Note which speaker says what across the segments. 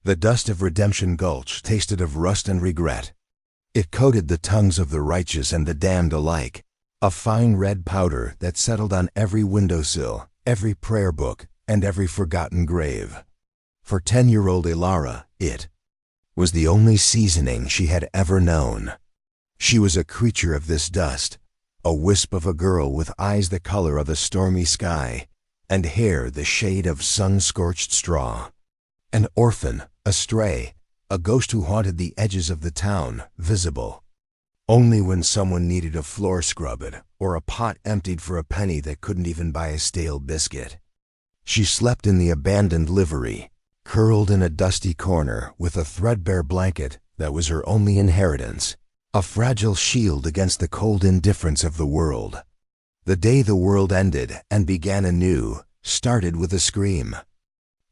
Speaker 1: The dust of Redemption Gulch tasted of rust and regret. It coated the tongues of the righteous and the damned alike, a fine red powder that settled on every windowsill, every prayer book, and every forgotten grave. For 10-year-old Ilara, it was the only seasoning she had ever known. She was a creature of this dust, a wisp of a girl with eyes the color of a stormy sky, and hair the shade of sun-scorched straw. An orphan, a stray, a ghost who haunted the edges of the town, visible only when someone needed a floor scrubbed or a pot emptied for a penny that couldn't even buy a stale biscuit. She slept in the abandoned livery, curled in a dusty corner with a threadbare blanket that was her only inheritance, a fragile shield against the cold indifference of the world. The day the world ended and began anew started with a scream.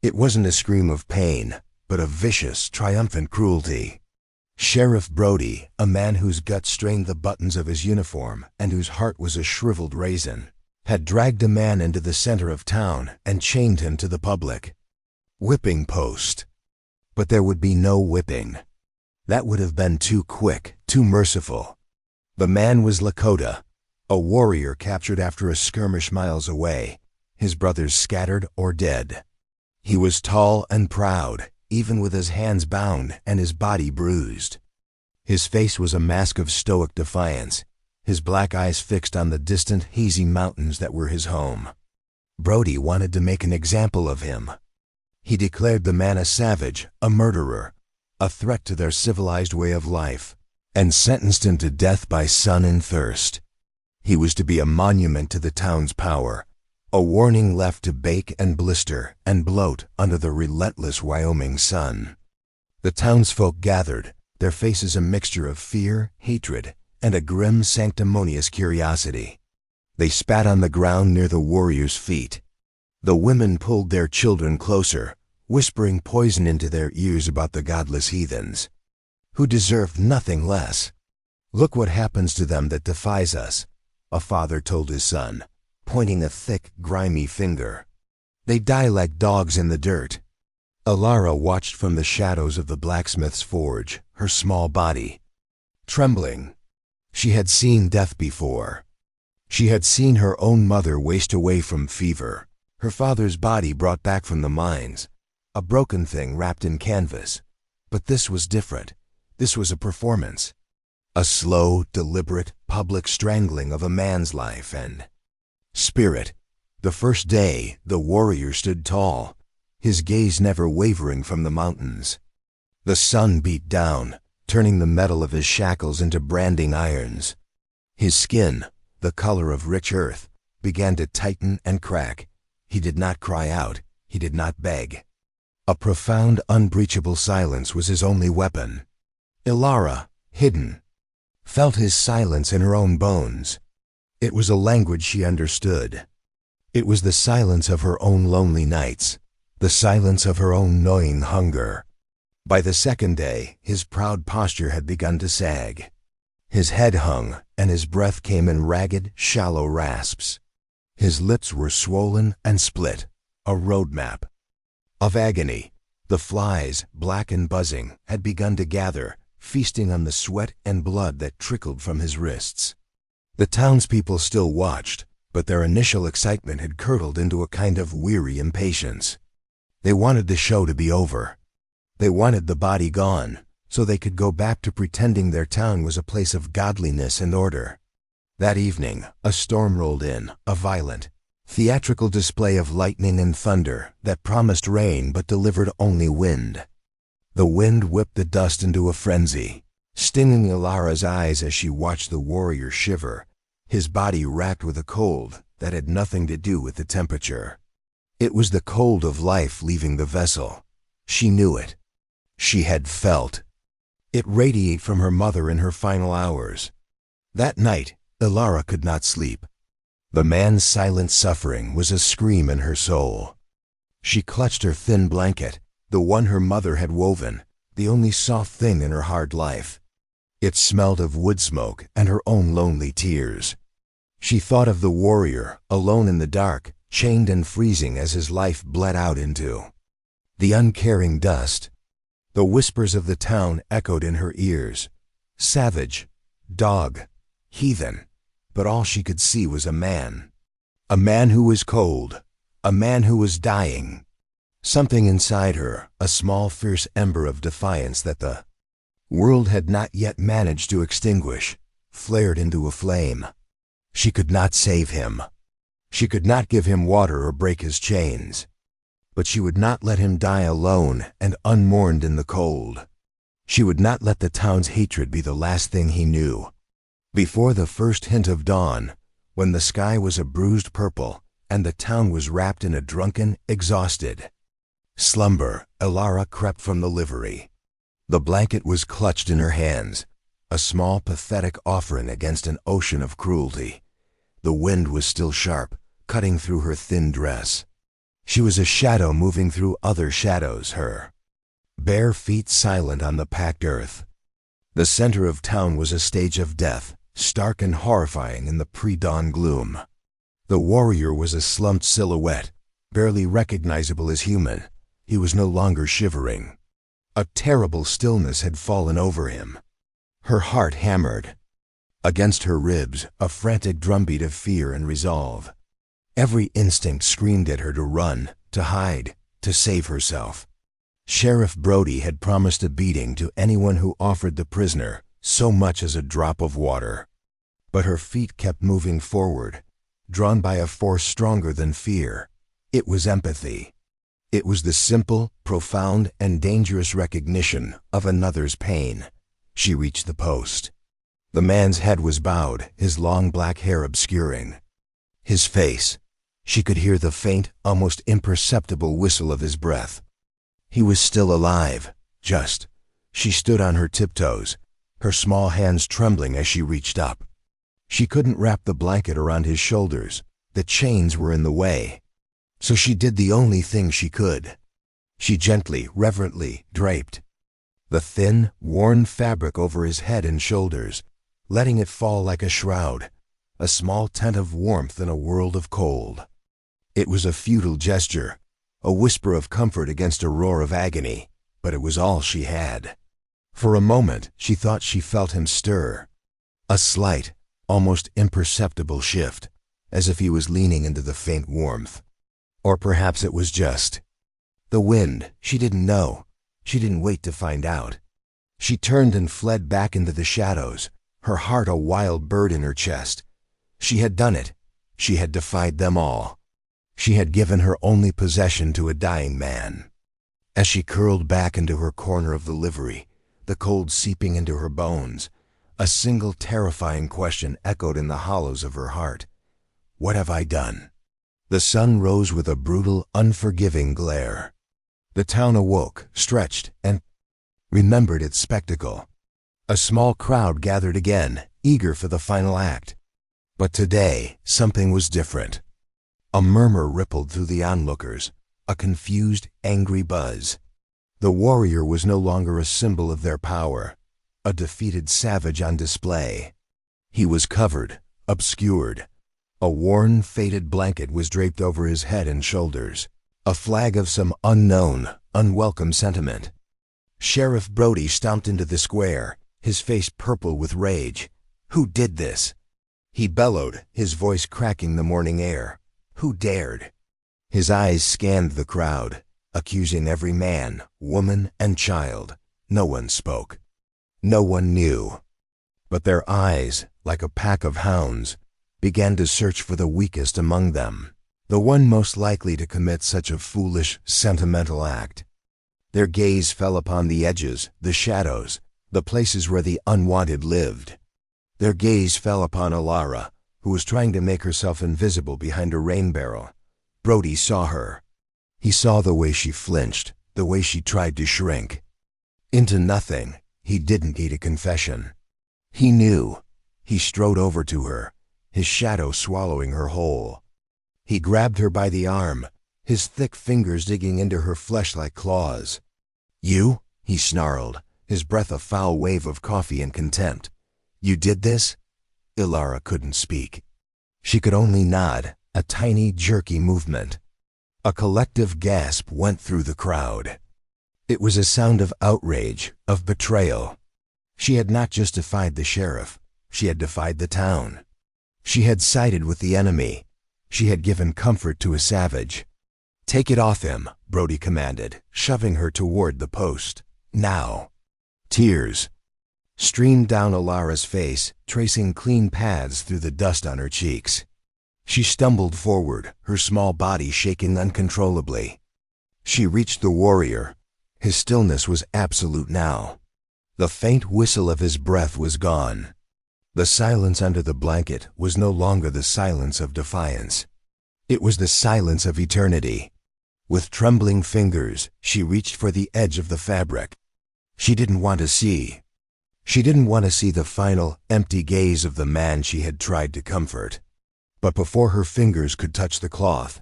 Speaker 1: It wasn't a scream of pain, but of vicious, triumphant cruelty. Sheriff Brody, a man whose gut strained the buttons of his uniform and whose heart was a shriveled raisin, had dragged a man into the center of town and chained him to the public whipping post. But there would be no whipping. That would have been too quick, too merciful. The man was Lakota, a warrior captured after a skirmish miles away, his brothers scattered or dead. He was tall and proud, even with his hands bound and his body bruised. His face was a mask of stoic defiance, his black eyes fixed on the distant, hazy mountains that were his home. Brody wanted to make an example of him. He declared the man a savage, a murderer, a threat to their civilized way of life, and sentenced him to death by sun and thirst. He was to be a monument to the town's power, a warning left to bake and blister and bloat under the relentless Wyoming sun. The townsfolk gathered, their faces a mixture of fear, hatred, and a grim, sanctimonious curiosity. They spat on the ground near the warrior's feet. The women pulled their children closer, whispering poison into their ears about the godless heathens, who deserved nothing less. "Look what happens to them that defies us," a father told his son, pointing a thick, grimy finger. "They die like dogs in the dirt." Ilara watched from the shadows of the blacksmith's forge, her small body trembling. She had seen death before. She had seen her own mother waste away from fever, her father's body brought back from the mines, a broken thing wrapped in canvas. But this was different. This was a performance. A slow, deliberate, public strangling of a man's life and spirit. The first day, the warrior stood tall, his gaze never wavering from the mountains. The sun beat down, turning the metal of his shackles into branding irons. His skin, the color of rich earth, began to tighten and crack. He did not cry out. He did not beg. A profound, unbreachable silence was his only weapon. Ilara, hidden, felt his silence in her own bones. It was a language she understood. It was the silence of her own lonely nights, the silence of her own gnawing hunger. By the second day, his proud posture had begun to sag. His head hung, and his breath came in ragged, shallow rasps. His lips were swollen and split, a roadmap of agony. The flies, black and buzzing, had begun to gather, feasting on the sweat and blood that trickled from his wrists. The townspeople still watched, but their initial excitement had curdled into a kind of weary impatience. They wanted the show to be over. They wanted the body gone, so they could go back to pretending their town was a place of godliness and order. That evening, a storm rolled in, a violent, theatrical display of lightning and thunder that promised rain but delivered only wind. The wind whipped the dust into a frenzy, stinging Ilara's eyes as she watched the warrior shiver, his body racked with a cold that had nothing to do with the temperature. It was the cold of life leaving the vessel. She knew it. She had felt it radiate from her mother in her final hours. That night, Ilara could not sleep. The man's silent suffering was a scream in her soul. She clutched her thin blanket, the one her mother had woven, the only soft thing in her hard life. It smelled of wood smoke and her own lonely tears. She thought of the warrior, alone in the dark, chained and freezing as his life bled out into the uncaring dust. The whispers of the town echoed in her ears. Savage, dog, heathen, but all she could see was a man. A man who was cold, a man who was dying. Something inside her, a small fierce ember of defiance that the world had not yet managed to extinguish, flared into a flame. She could not save him. She could not give him water or break his chains. But she would not let him die alone and unmourned in the cold. She would not let the town's hatred be the last thing he knew. Before the first hint of dawn, when the sky was a bruised purple and the town was wrapped in a drunken, exhausted slumber, Ilara crept from the livery. The blanket was clutched in her hands, a small, pathetic offering against an ocean of cruelty. The wind was still sharp, cutting through her thin dress. She was a shadow moving through other shadows, her bare feet silent on the packed earth. The center of town was a stage of death, stark and horrifying in the pre-dawn gloom. The warrior was a slumped silhouette, barely recognizable as human. He was no longer shivering. A terrible stillness had fallen over him. Her heart hammered. Against her ribs, a frantic drumbeat of fear and resolve. Every instinct screamed at her to run, to hide, to save herself. Sheriff Brody had promised a beating to anyone who offered the prisoner so much as a drop of water. But her feet kept moving forward, drawn by a force stronger than fear. It was empathy. It was the simple, profound, and dangerous recognition of another's pain. She reached the post. The man's head was bowed, his long black hair obscuring his face. She could hear the faint, almost imperceptible whistle of his breath. He was still alive, just. She stood on her tiptoes, her small hands trembling as she reached up. She couldn't wrap the blanket around his shoulders. The chains were in the way. So she did the only thing she could. She gently, reverently draped the thin, worn fabric over his head and shoulders, letting it fall like a shroud, a small tent of warmth in a world of cold. It was a futile gesture, a whisper of comfort against a roar of agony, but it was all she had. For a moment, she thought she felt him stir. A slight, almost imperceptible shift, as if he was leaning into the faint warmth. Or perhaps it was just the wind. She didn't know. She didn't wait to find out. She turned and fled back into the shadows, her heart a wild bird in her chest. She had done it. She had defied them all. She had given her only possession to a dying man. As she curled back into her corner of the livery, the cold seeping into her bones, a single terrifying question echoed in the hollows of her heart. What have I done? The sun rose with a brutal, unforgiving glare. The town awoke, stretched, and remembered its spectacle. A small crowd gathered again, eager for the final act. But today, something was different. A murmur rippled through the onlookers, a confused, angry buzz. The warrior was no longer a symbol of their power, a defeated savage on display. He was covered, obscured. A worn, faded blanket was draped over his head and shoulders, a flag of some unknown, unwelcome sentiment. Sheriff Brody stomped into the square, his face purple with rage. Who did this? He bellowed, his voice cracking the morning air. Who dared? His eyes scanned the crowd, accusing every man, woman, and child. No one spoke. No one knew. But their eyes, like a pack of hounds, began to search for the weakest among them, the one most likely to commit such a foolish, sentimental act. Their gaze fell upon the edges, the shadows, the places where the unwanted lived. Their gaze fell upon Ilara, who was trying to make herself invisible behind a rain barrel. Brody saw her. He saw the way she flinched, the way she tried to shrink. Into nothing. He didn't need a confession. He knew. He strode over to her, his shadow swallowing her whole. He grabbed her by the arm, his thick fingers digging into her flesh like claws. You? He snarled, his breath a foul wave of coffee and contempt. You did this? Ilara couldn't speak. She could only nod, a tiny, jerky movement. A collective gasp went through the crowd. It was a sound of outrage, of betrayal. She had not just defied the sheriff, she had defied the town. She had sided with the enemy. She had given comfort to a savage. "Take it off him," Brody commanded, shoving her toward the post. "Now." Tears streamed down Alara's face, tracing clean paths through the dust on her cheeks. She stumbled forward, her small body shaking uncontrollably. She reached the warrior. His stillness was absolute now. The faint whistle of his breath was gone. The silence under the blanket was no longer the silence of defiance. It was the silence of eternity. With trembling fingers, she reached for the edge of the fabric. She didn't want to see. She didn't want to see the final, empty gaze of the man she had tried to comfort. But before her fingers could touch the cloth,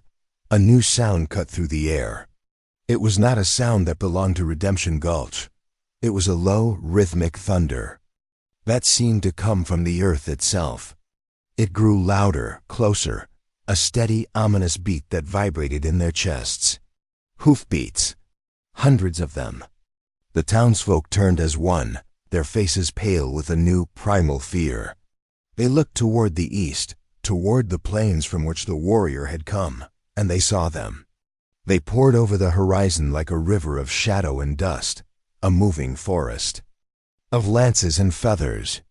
Speaker 1: a new sound cut through the air. It was not a sound that belonged to Redemption Gulch. It was a low, rhythmic thunder that seemed to come from the earth itself. It grew louder, closer, a steady, ominous beat that vibrated in their chests. Hoofbeats. Hundreds of them. The townsfolk turned as one, their faces pale with a new, primal fear. They looked toward the east, toward the plains from which the warrior had come, and they saw them. They poured over the horizon like a river of shadow and dust, a moving forest of lances and feathers.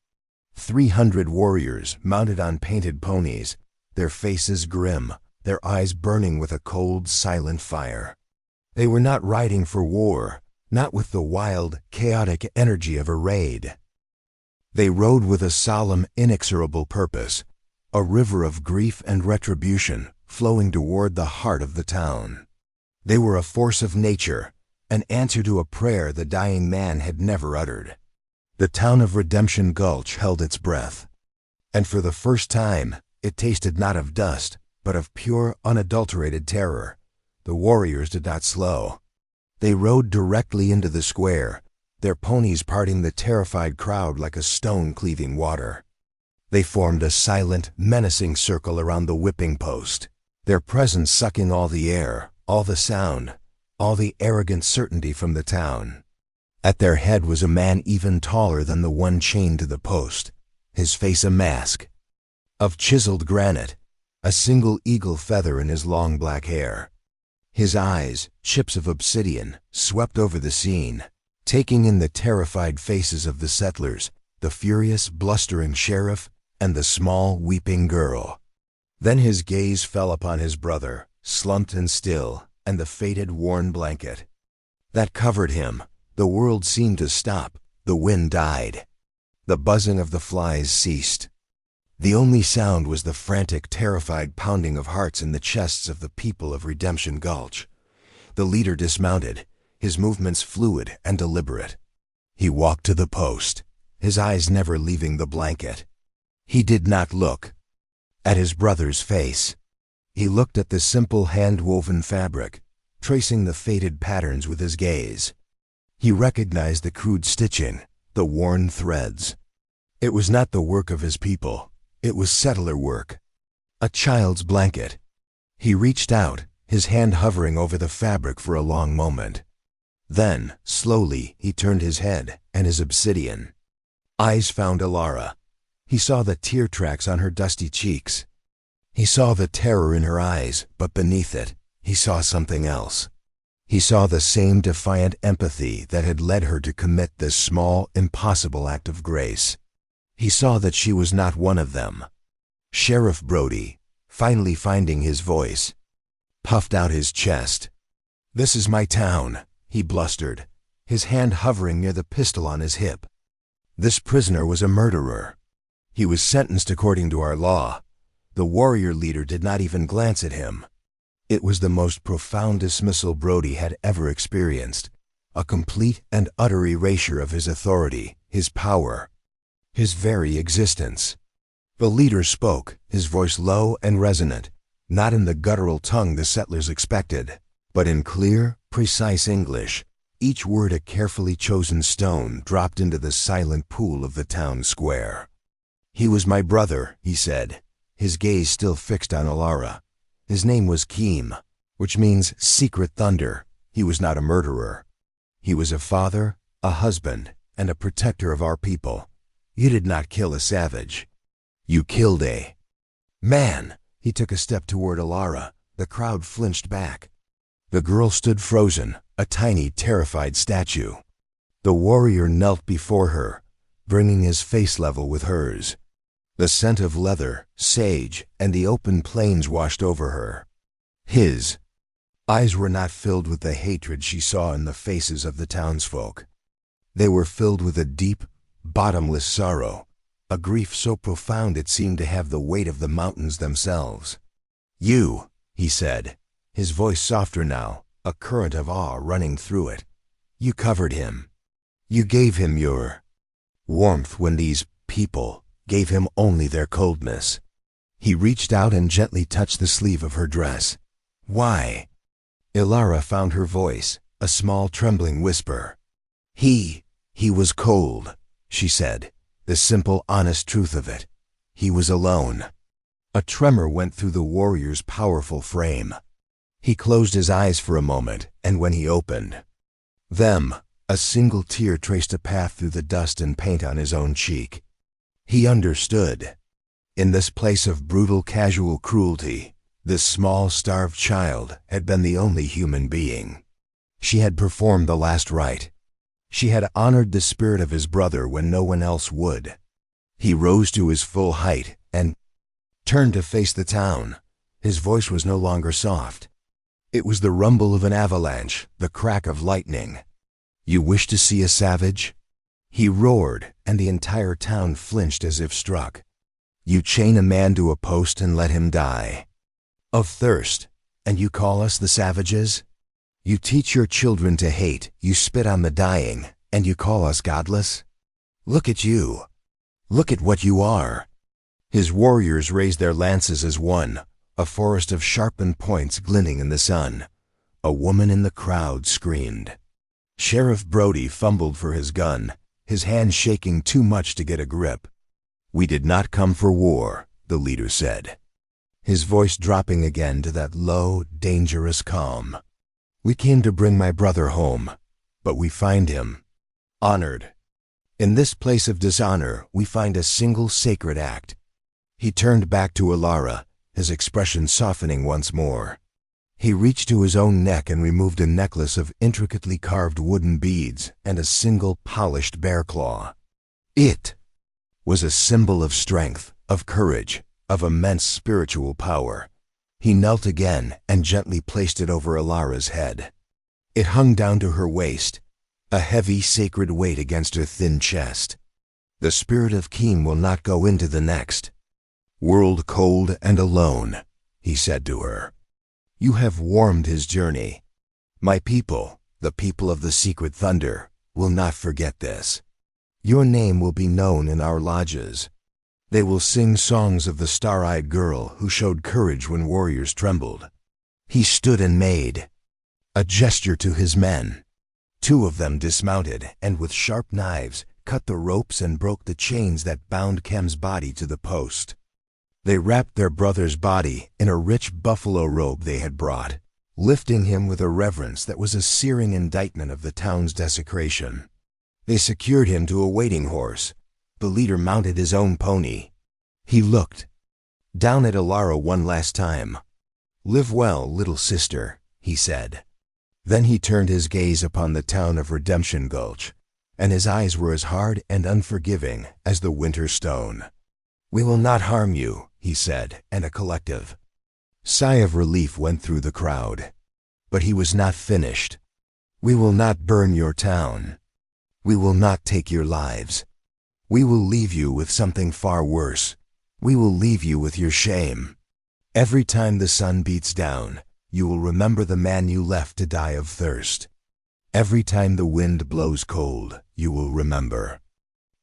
Speaker 1: 300 warriors mounted on painted ponies, their faces grim, their eyes burning with a cold, silent fire. They were not riding for war, not with the wild, chaotic energy of a raid. They rode with a solemn, inexorable purpose, a river of grief and retribution flowing toward the heart of the town. They were a force of nature, an answer to a prayer the dying man had never uttered. The town of Redemption Gulch held its breath, and for the first time, it tasted not of dust, but of pure, unadulterated terror. The warriors did not slow. They rode directly into the square, their ponies parting the terrified crowd like a stone cleaving water. They formed a silent, menacing circle around the whipping post, their presence sucking all the air, all the sound, all the arrogant certainty from the town. At their head was a man even taller than the one chained to the post, his face a mask of chiseled granite, a single eagle feather in his long black hair. His eyes, chips of obsidian, swept over the scene, taking in the terrified faces of the settlers, the furious, blustering sheriff, and the small, weeping girl. Then his gaze fell upon his brother, slumped and still, and the faded, worn blanket that covered him. The world seemed to stop. The wind died. The buzzing of the flies ceased. The only sound was the frantic, terrified pounding of hearts in the chests of the people of Redemption Gulch. The leader dismounted, his movements fluid and deliberate. He walked to the post, his eyes never leaving the blanket. He did not look at his brother's face. He looked at the simple hand-woven fabric, tracing the faded patterns with his gaze. He recognized the crude stitching, the worn threads. It was not the work of his people. It was settler work. A child's blanket. He reached out, his hand hovering over the fabric for a long moment. Then, slowly, he turned his head, and his obsidian eyes found Alara. He saw the tear tracks on her dusty cheeks. He saw the terror in her eyes, but beneath it, he saw something else. He saw the same defiant empathy that had led her to commit this small, impossible act of grace. He saw that she was not one of them. Sheriff Brody, finally finding his voice, puffed out his chest. "This is my town," he blustered, his hand hovering near the pistol on his hip. This prisoner was a murderer. He was sentenced according to our law. The warrior leader did not even glance at him. It was the most profound dismissal Brody had ever experienced, a complete and utter erasure of his authority, his power, his very existence. The leader spoke, his voice low and resonant, not in the guttural tongue the settlers expected, but in clear, precise English, each word a carefully chosen stone dropped into the silent pool of the town square. "He was my brother," he said, his gaze still fixed on Alara. His name was Keem, which means secret thunder. He was not a murderer. He was a father, a husband, and a protector of our people. You did not kill a savage. You killed a man. He took a step toward Alara. The crowd flinched back. The girl stood frozen, a tiny, terrified statue. The warrior knelt before her, bringing his face level with hers. The scent of leather, sage, and the open plains washed over her. His eyes were not filled with the hatred she saw in the faces of the townsfolk. They were filled with a deep, bottomless sorrow, a grief so profound it seemed to have the weight of the mountains themselves. You, he said, his voice softer now, a current of awe running through it. You covered him. You gave him your warmth when these people gave him only their coldness. He reached out and gently touched the sleeve of her dress. Why? Ilara found her voice, a small trembling whisper. He was cold, she said, the simple, honest truth of it. He was alone. A tremor went through the warrior's powerful frame. He closed his eyes for a moment, and when he opened them, a single tear traced a path through the dust and paint on his own cheek. He understood. In this place of brutal casual cruelty, this small starved child had been the only human being. She had performed the last rite. She had honored the spirit of his brother when no one else would. He rose to his full height and turned to face the town. His voice was no longer soft. It was the rumble of an avalanche, the crack of lightning. You wish to see a savage? He roared, and the entire town flinched as if struck. You chain a man to a post and let him die of thirst, and you call us the savages? You teach your children to hate, you spit on the dying, and you call us godless? Look at you. Look at what you are. His warriors raised their lances as one, a forest of sharpened points glinting in the sun. A woman in the crowd screamed. Sheriff Brody fumbled for his gun, his hand shaking too much to get a grip. We did not come for war, the leader said, his voice dropping again to that low, dangerous calm. We came to bring my brother home, but we find him honored. In this place of dishonor, we find a single sacred act. He turned back to Alara, his expression softening once more. He reached to his own neck and removed a necklace of intricately carved wooden beads and a single polished bear claw. It was a symbol of strength, of courage, of immense spiritual power. He knelt again and gently placed it over Alara's head. It hung down to her waist, a heavy sacred weight against her thin chest. The spirit of Keen will not go into the next world cold and alone, he said to her. You have warmed his journey. My people, the people of the secret thunder, will not forget this. Your name will be known in our lodges. They will sing songs of the star-eyed girl who showed courage when warriors trembled. He stood and made a gesture to his men. 2 of them dismounted and with sharp knives cut the ropes and broke the chains that bound Kem's body to the post. They wrapped their brother's body in a rich buffalo robe they had brought, lifting him with a reverence that was a searing indictment of the town's desecration. They secured him to a waiting horse. The leader mounted his own pony. He looked down at Alara one last time. Live well, little sister, he said. Then he turned his gaze upon the town of Redemption Gulch, and his eyes were as hard and unforgiving as the winter stone. We will not harm you, he said, and a collective sigh of relief went through the crowd. But he was not finished. We will not burn your town. We will not take your lives. We will leave you with something far worse. We will leave you with your shame. Every time the sun beats down, you will remember the man you left to die of thirst. Every time the wind blows cold, you will remember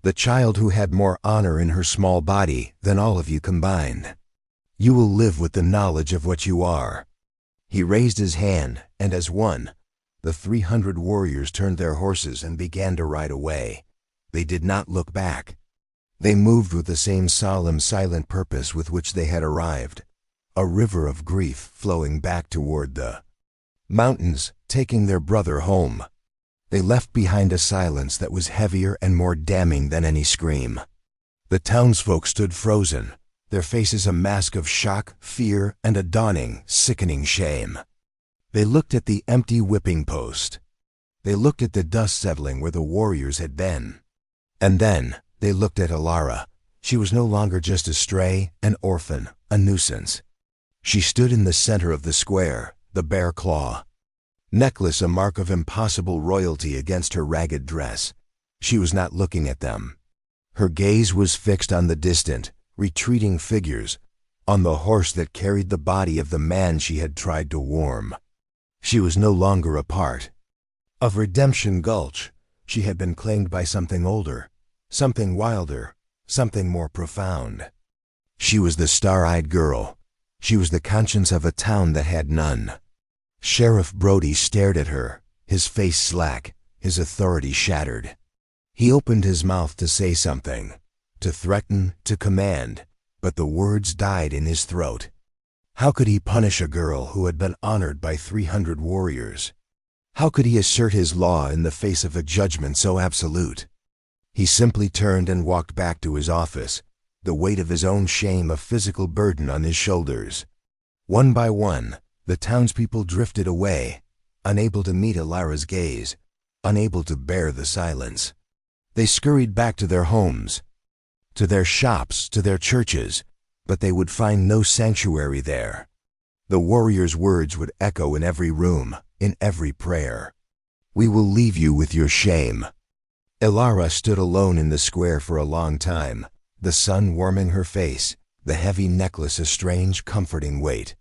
Speaker 1: the child who had more honor in her small body than all of you combined. You will live with the knowledge of what you are. He raised his hand, and as one, the 300 warriors turned their horses and began to ride away. They did not look back. They moved with the same solemn, silent purpose with which they had arrived, a river of grief flowing back toward the mountains, taking their brother home. They left behind a silence that was heavier and more damning than any scream. The townsfolk stood frozen, their faces a mask of shock, fear, and a dawning, sickening shame. They looked at the empty whipping post. They looked at the dust settling where the warriors had been. And then they looked at Alara. She was no longer just a stray, an orphan, a nuisance. She stood in the center of the square, the bare claw. Necklace a mark of impossible royalty against her ragged dress. She was not looking at them. Her gaze was fixed on the distant, retreating figures, on the horse that carried the body of the man she had tried to warm. She was no longer a part of Redemption Gulch. She had been claimed by something older, something wilder, something more profound. She was the star-eyed girl. She was the conscience of a town that had none. Sheriff Brody stared at her, his face slack, his authority shattered. He opened his mouth to say something, to threaten, to command, but the words died in his throat. How could he punish a girl who had been honored by 300 warriors? How could he assert his law in the face of a judgment so absolute? He simply turned and walked back to his office, the weight of his own shame a physical burden on his shoulders. One by one, the townspeople drifted away, unable to meet Alara's gaze, unable to bear the silence. They scurried back to their homes, to their shops, to their churches, but they would find no sanctuary there. The warrior's words would echo in every room, in every prayer. We will leave you with your shame. Alara stood alone in the square for a long time, the sun warming her face, the heavy necklace a strange, comforting weight.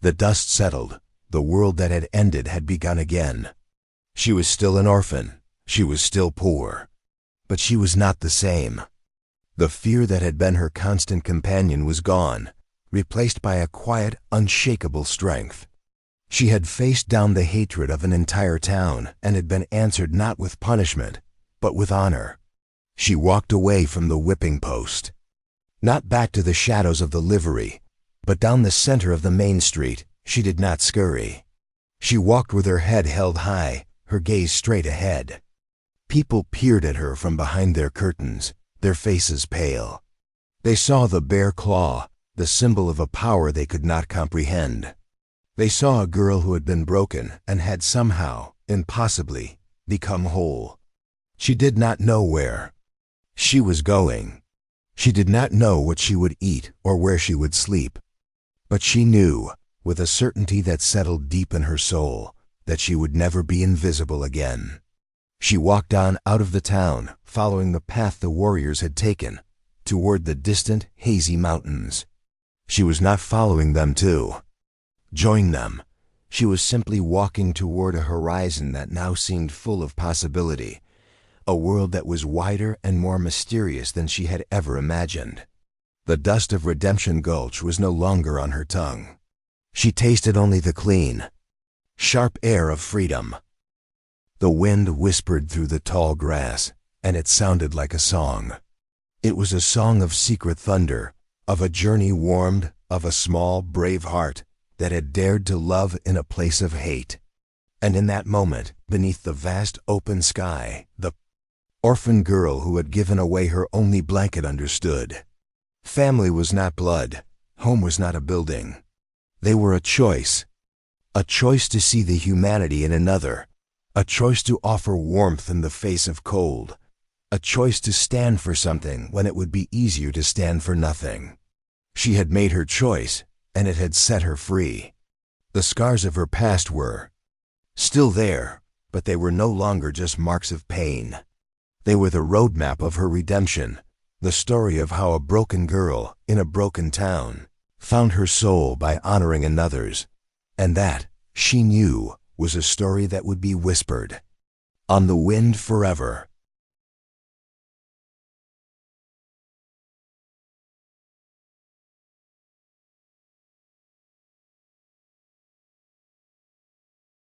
Speaker 1: The dust settled. The world that had ended had begun again. She was still an orphan. She was still poor. But she was not the same. The fear that had been her constant companion was gone, replaced by a quiet, unshakable strength. She had faced down the hatred of an entire town and had been answered not with punishment, but with honor. She walked away from the whipping post. Not back to the shadows of the livery, but down the center of the main street. She did not scurry. She walked with her head held high, her gaze straight ahead. People peered at her from behind their curtains, their faces pale. They saw the bare claw, the symbol of a power they could not comprehend. They saw a girl who had been broken and had somehow, impossibly, become whole. She did not know where she was going. She did not know what she would eat or where she would sleep. But she knew, with a certainty that settled deep in her soul, that she would never be invisible again. She walked on out of the town, following the path the warriors had taken, toward the distant, hazy mountains. She was not following them to join them. She was simply walking toward a horizon that now seemed full of possibility, a world that was wider and more mysterious than she had ever imagined. The dust of Redemption Gulch was no longer on her tongue. She tasted only the clean, sharp air of freedom. The wind whispered through the tall grass, and it sounded like a song. It was a song of secret thunder, of a journey warmed, of a small, brave heart that had dared to love in a place of hate. And in that moment, beneath the vast open sky, the orphan girl who had given away her only blanket understood. Family was not blood. Home was not a building. They were a choice to see the humanity in another, a choice to offer warmth in the face of cold, a choice to stand for something when it would be easier to stand for nothing. She had made her choice, and it had set her free. The scars of her past were still there, but they were no longer just marks of pain. They were the roadmap of her redemption, the story of how a broken girl in a broken town found her soul by honoring another's, and that, she knew, was a story that would be whispered on the wind forever.